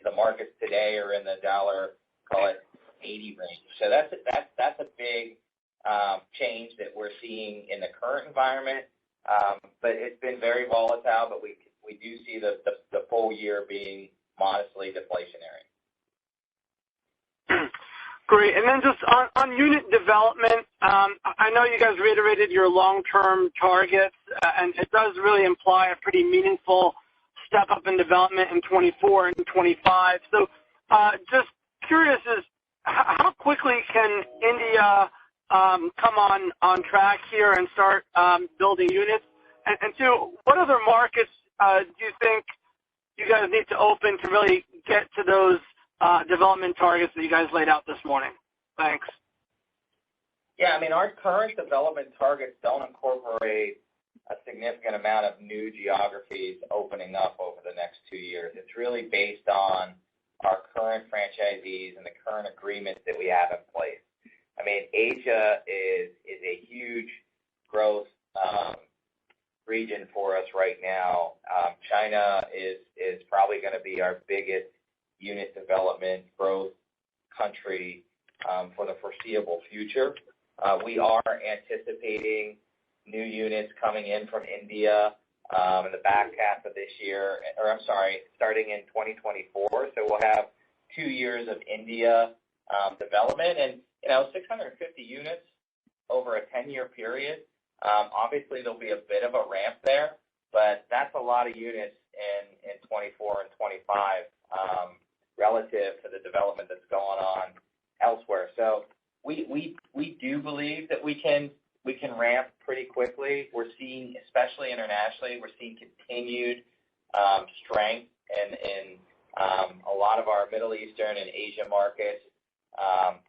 the markets today are in the $1.80 range. So that's a big change that we're seeing in the current environment. But it's been very volatile, but we do see the full year being modestly deflationary. Great. And then just on unit development, I know you guys reiterated your long-term targets, and it does really imply a pretty meaningful step up in development in 24 and 25. So just curious is how quickly can India come on track here and start building units? And two, what other markets do you think you guys need to open to really get to those development targets that you guys laid out this morning? Thanks. Yeah, I mean, our current development targets don't incorporate a significant amount of new geographies opening up over the next 2 years. It's really based on our current franchisees and the current agreements that we have in place. I mean, Asia is a huge growth region for us right now. China is probably going to be our biggest unit development growth country for the foreseeable future. We are anticipating new units coming in from India in the back half of this year, starting in 2024. So we'll have 2 years of India development and 650 units over a 10-year period. Obviously, there'll be a bit of a ramp there, but that's a lot of units in 24 and 25 relative to the development that's going on elsewhere. So we do believe that we can ramp pretty quickly. We're seeing, especially internationally, we're seeing continued strength in a lot of our Middle Eastern and Asia markets.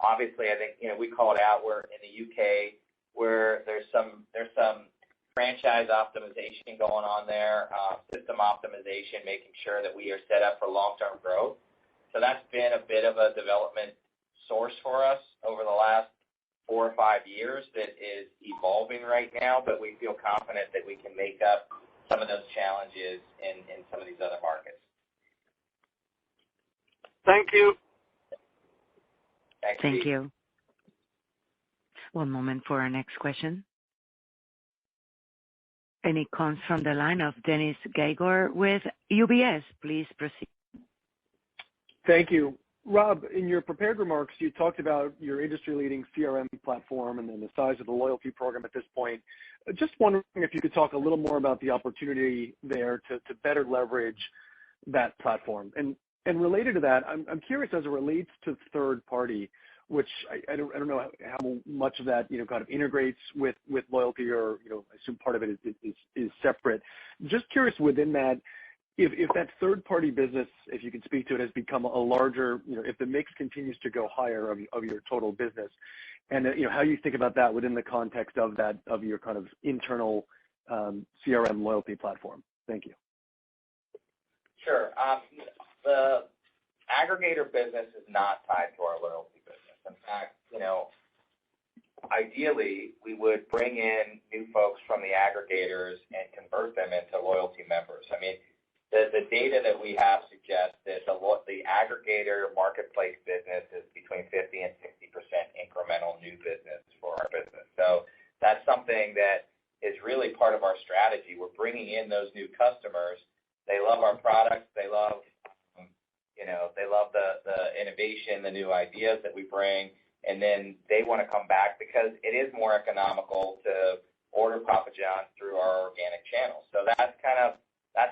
Obviously, I think we called out we're in the UK where there's some franchise optimization going on there, system optimization, making sure that we are set up for long-term growth. So that's been a bit of a development source for us over the last 4 or 5 years that is evolving right now, but we feel confident that we can make up some of those challenges in some of these other markets. Thank you. Thanks, Thank Steve. you. One moment for our next question. And it comes from the line of Dennis Geiger with UBS. Please proceed. Thank you. Rob, in your prepared remarks, you talked about your industry-leading CRM platform and then the size of the loyalty program at this point. Just wondering if you could talk a little more about the opportunity there to better leverage that platform. And related to that, I'm curious as it relates to third party, which I don't know how much of that kind of integrates with loyalty, or I assume part of it is separate. Just curious within that, if that third party business, if you can speak to it, has become a larger, if the mix continues to go higher of your total business, and how you think about that within the context of your kind of internal CRM loyalty platform. Thank you. Sure. The aggregator business is not tied to our loyalty business. In fact, ideally, we would bring in new folks from the aggregators and convert them into loyalty members. I mean, the data that we have suggests that the aggregator marketplace business is between 50 and 60% incremental new business for our business. So that's something that part of our strategy. We're bringing in those new customers. They love our products. They love, they love the innovation, the new ideas that we bring, and then they want to come back because it is more economical to order Papa John's through our organic channels. So that's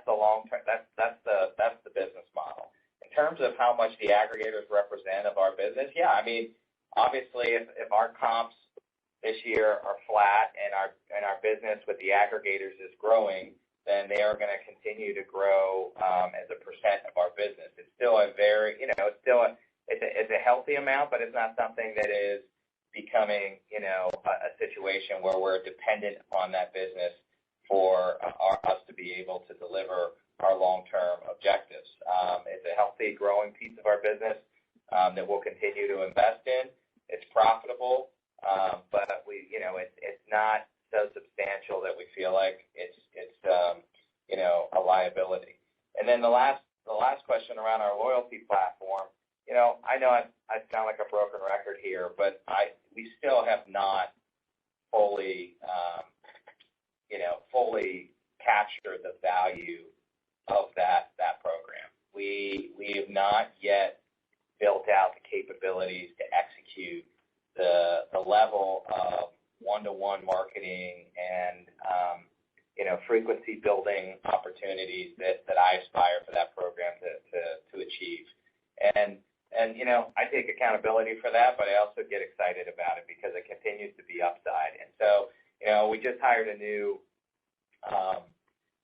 the long term. That's the business model. In terms of how much the aggregators represent of our business, yeah, I mean, obviously, if our comps this year are flat and our business with the aggregators is growing, then they are going to continue to grow as a percent of our business. It's still a very, it's a healthy amount, but it's not something that is becoming, a situation where we're dependent on that business for us to be able to deliver our long-term objectives. It's a healthy, growing piece of our business that we'll continue to invest in. It's profitable, but it's not so substantial that we feel like it's a liability. And then the last question around our loyalty platform, I know I sound like a broken record here, but we still have not fully captured the value of that program. We have not yet built out the capabilities to execute the level of one-to-one marketing and frequency building opportunities that I aspire for that program to achieve. And I take accountability for that, but I also get excited about it because it continues to be upside. And so, we just hired a new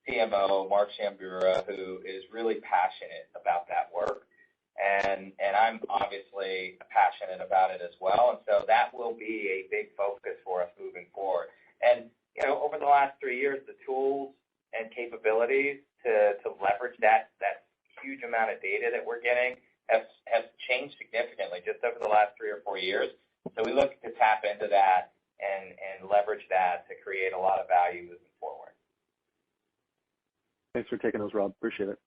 CMO, Mark Shambura, who is really passionate about that work. And I'm obviously passionate about it as well. And so that will be a big focus for us moving forward. And, over the last 3 years, the tools and capabilities to leverage that huge amount of data that we're getting have changed significantly just over the last 3 or 4 years. So we look to tap into that and leverage that to create a lot of value moving forward. Thanks for taking those, Rob. Appreciate it.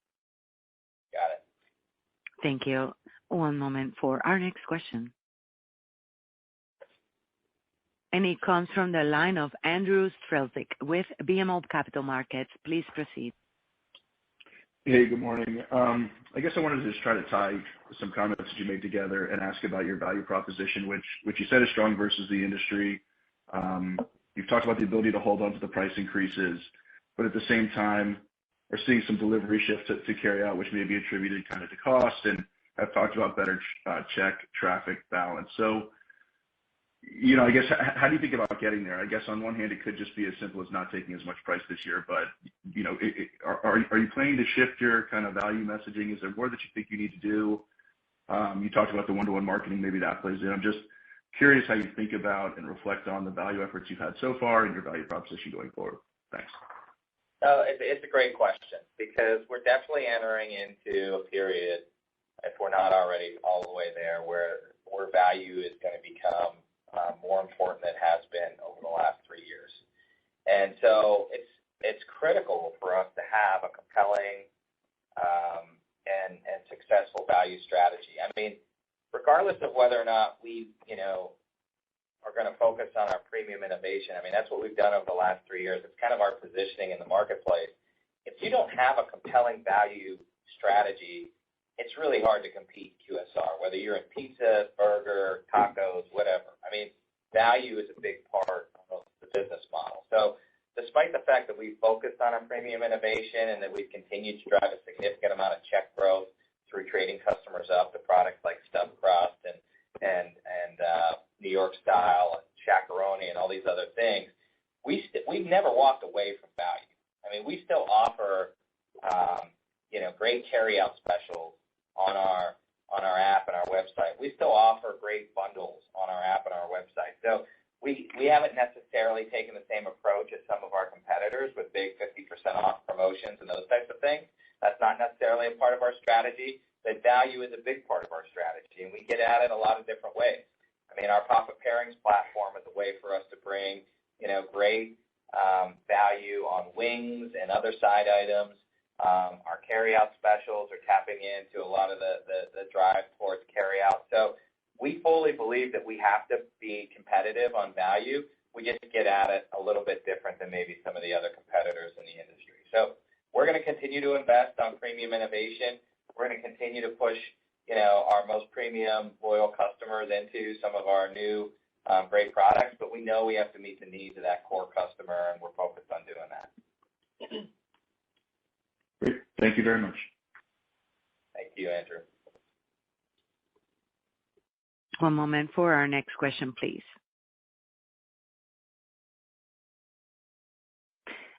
Got it. Thank you. One moment for our next question. And it comes from the line of Andrew Strelzik with BMO Capital Markets. Please proceed. Hey, good morning. I guess I wanted to just try to tie some comments that you made together and ask about your value proposition, which you said is strong versus the industry. You've talked about the ability to hold on to the price increases, but at the same time, we're seeing some delivery shift to carry out, which may be attributed kind of to cost, and have talked about better check traffic balance. So, I guess, how do you think about getting there? I guess on one hand, it could just be as simple as not taking as much price this year, but, are you planning to shift your kind of value messaging? Is there more that you think you need to do? You talked about the one-to-one marketing, maybe that plays in. I'm just curious how you think about and reflect on the value efforts you've had so far and your value proposition going forward. Thanks. It's a great question because we're definitely entering into a period, if we're not already all the way there, where value is going to become more important than it has been over the last 3 years. And so it's critical for us to have a compelling and successful value strategy. I mean, regardless of whether or not we, are going to focus on our premium innovation, I mean, that's what we've done over the last 3 years. It's kind of our positioning in the marketplace. If you don't have a compelling value strategy, it's really hard to compete QSR, whether you're in pizza, burger, tacos, whatever. I mean, value is a big part of the business model. So despite the fact that we've focused on our premium innovation and that we've continued to drive a significant amount of check growth through trading customers up to products like stuffed crust and New York style and Shakaroni and all these other things, we've never walked away from value. I mean, we still offer, great carryout specials on our app and our website. We still offer great bundles on our app and our website. So we haven't necessarily taken the same approach as some of our competitors with big 50% off promotions and those types of things. That's not necessarily a part of our strategy, but value is a big part of our strategy, and we get at it a lot of different ways. I mean, our Papa Pairings platform is a way for us to bring, great value on wings and other side items. Our carryout specials are tapping into a lot of the drive towards carryout. So we fully believe that we have to be competitive on value. we just get at it a little bit different than maybe some of the other competitors in the industry. So we're going to continue to invest on premium innovation. We're going to continue to push, our most premium loyal customers into some of our new great products, but we know we have to meet the needs of that core customer, and we're focused on doing that. Great. Thank you very much. Thank you, Andrew. One moment for our next question, please.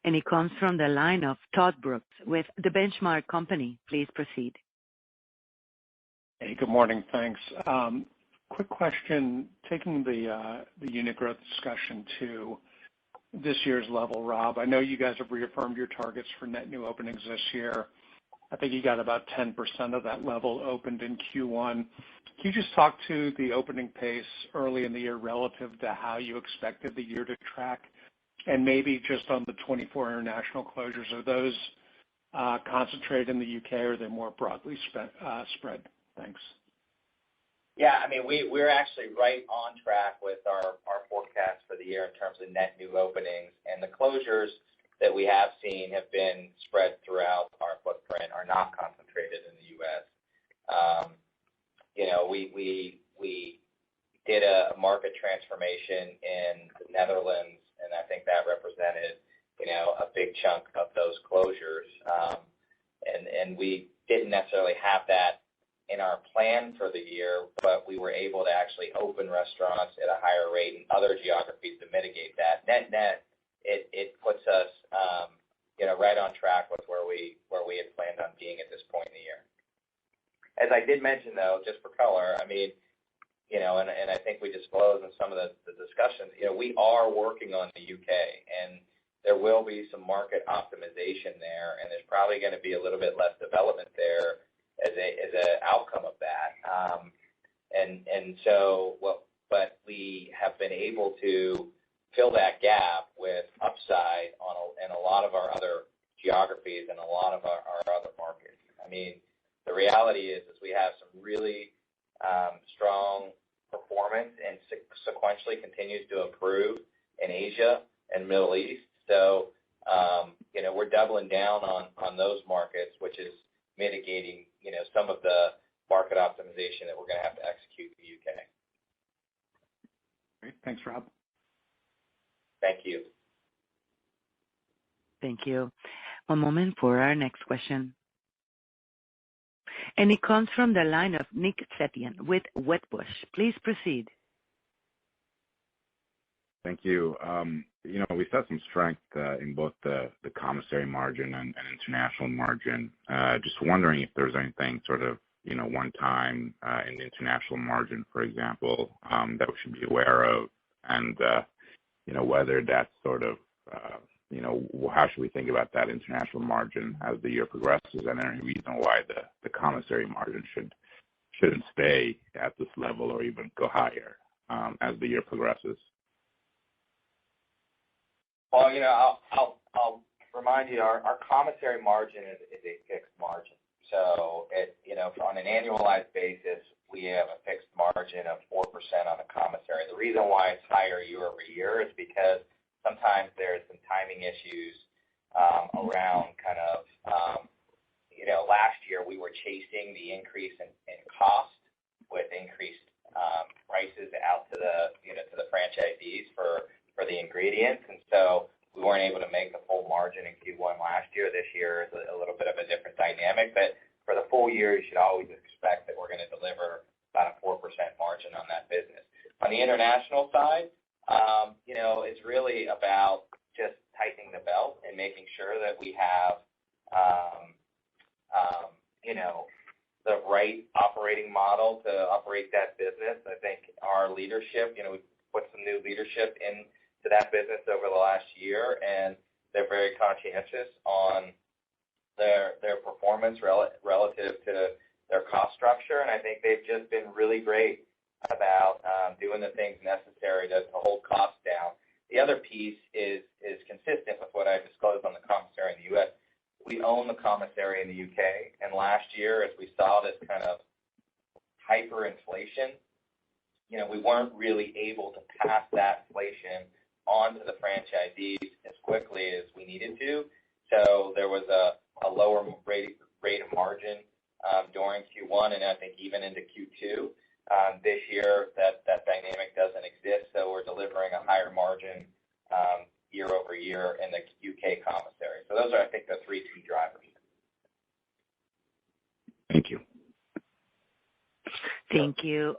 And it comes from the line of Todd Brooks with The Benchmark Company. Please proceed. Hey, good morning. Thanks. Quick question, taking the unit growth discussion to this year's level, Rob. I know you guys have reaffirmed your targets for net new openings this year. I think you got about 10% of that level opened in Q1. Can you just talk to the opening pace early in the year relative to how you expected the year to track? And maybe just on the 24 international closures, are those concentrated in the UK or are they more broadly spread? Thanks. Yeah, I mean, we're actually right on track with our forecast for the year in terms of net new openings, and the closures that we have seen have been spread throughout our footprint, are not concentrated in the U.S. We did a market transformation in the Netherlands, and I think that represented, a big chunk of those closures. And we didn't necessarily have that in our plan for the year, but we were able to actually open restaurants at a higher rate in other geographies to mitigate that. Net, it puts us, right on track with where we had planned on being at this point in the year. As I did mention, though, just for color, I mean, and I think we disclosed in some of the discussions, we are working on the UK, and there will be some market optimization there, and there's probably going to be a little bit less development there as an outcome of that. But we have been able to fill that gap with upside in a lot of our other geographies and a lot of our other markets. I mean, the reality is we have some really strong performance and sequentially continues to improve in Asia and Middle East. So, we're doubling down on those markets, which is mitigating, some of the market optimization that we're going to have to execute in the UK. Great. Thanks, Rob. Thank you. Thank you. One moment for our next question. And it comes from the line of Nick Setyan with Wedbush. Please proceed. Thank you. We saw some strength in both the commissary margin and international margin. Just wondering if there's anything sort of, one time in the international margin, for example, that we should be aware of, and whether that's sort of, how should we think about that international margin as the year progresses, and any reason why the commissary margin shouldn't stay at this level or even go higher as the year progresses? Well, I'll remind you, our commissary margin is a fixed margin. So, on an annualized basis, we have a fixed margin of 4% on the commissary. The reason why it's higher year over year is because sometimes there's some timing issues around kind of, last year we were chasing the increase in cost with increased prices out to the franchisees for the ingredients, and so we weren't able to make the full margin in Q1 last year. This year is a little bit of a different dynamic, but for the full year, you should always expect that we're going to deliver about a 4% margin on that business. On the international side, it's really about just tightening the belt and making sure that we have, the right operating model to operate that business. I think our leadership, we put some new leadership into that business over the last year, and they're very conscientious on their performance relative to their cost structure, and I think they've just been really great about doing the things necessary to hold costs down. The other piece is consistent with what I disclosed on the commissary in the U.S. We own the commissary in the UK, and last year, as we saw this kind of hyperinflation, we weren't really able to pass that inflation franchisees as quickly as we needed to. So there was a lower rate of margin during Q1, and I think even into Q2. This year, that dynamic doesn't exist, so we're delivering a higher margin year over year in the UK commissary. So those are, I think, the three key drivers. Thank you. Thank you.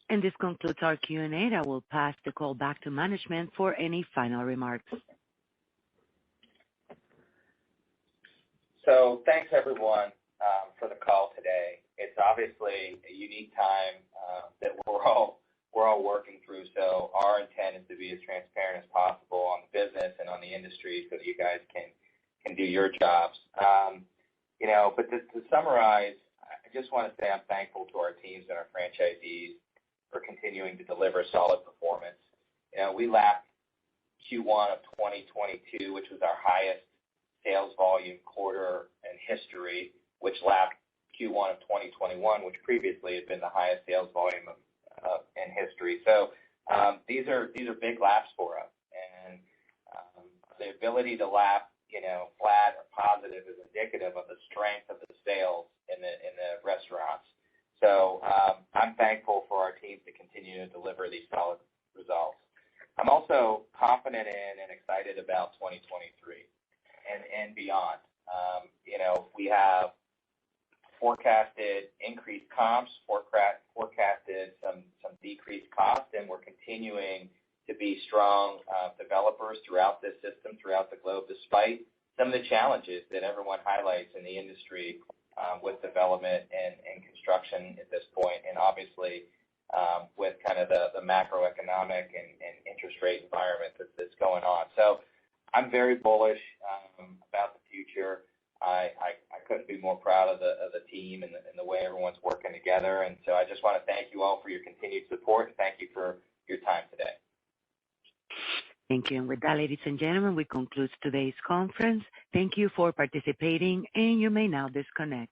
And this concludes our Q&A. I will pass the call back to management for any final remarks. So thanks, everyone, for the call today. It's obviously a unique time that we're all working through. So our intent is to be as transparent as possible on the business and on the industry so that you guys can do your jobs. But to summarize, I just want to say I'm thankful to our teams and our franchisees for continuing to deliver solid performance. We lapped Q1 of 2022, which was our highest sales volume quarter in history, which lapped Q1 of 2021, which previously had been the highest sales volume in history. So these are big laps for us, and the ability to lap flat or positive is indicative of the strength of the sales in the restaurants. So I'm thankful for our teams to continue to deliver these solid results. I'm also confident in and excited about 2023 and beyond. We have forecasted increased comps, forecasted some decreased costs, and we're continuing to be strong developers throughout this system, throughout the globe, despite some of the challenges that everyone highlights in the industry with development and construction at this point, and obviously with kind of the macroeconomic and interest rate environment that's going on. So I'm very bullish about the future. I couldn't be more proud of the team and the way everyone's working together. And so I just want to thank you all for your continued support, and thank you for your time today. Thank you. And with that, ladies and gentlemen, we conclude today's conference. Thank you for participating, and you may now disconnect.